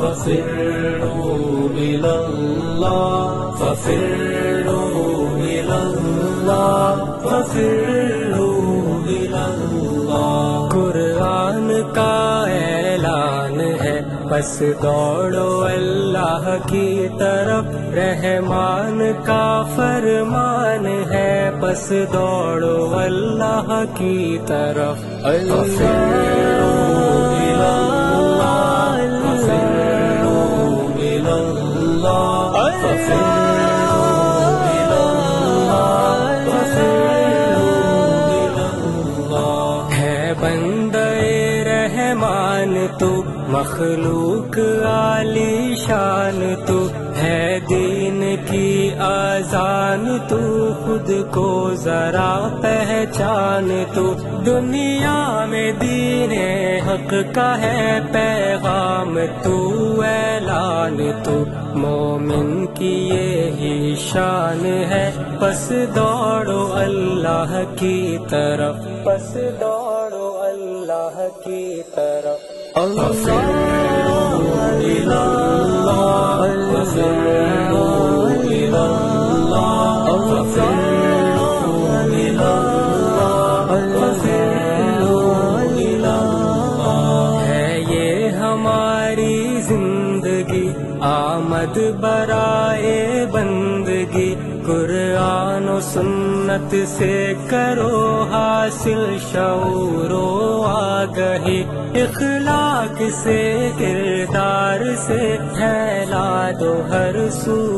ففروا إلى الله ففروا إلى الله ففروا إلى الله قرآن کا اعلان ہے بس دوڑو اللہ کی طرف، رحمان کا فرمان ہے بس دوڑو اللہ کی طرف۔ ہے بندے رحمان تو، مخلوق عالی شان تو، ہے دین کی اذان تو، خود کو ذرا پہچان تو، دنیا میں دین حق کا ہے پیغام تو، اعلان تو، مومن کی یہی شان ہے بس دوڑو اللہ کی طرف، بس دوڑو اللہ کی طرف۔ ہے یہ ہماری زندگی آمد برائے بندگی، قرآن و سنت سے کرو حاصل شعور و آگہی، اخلاق سے کردار سے پھیلا دو ہر سو۔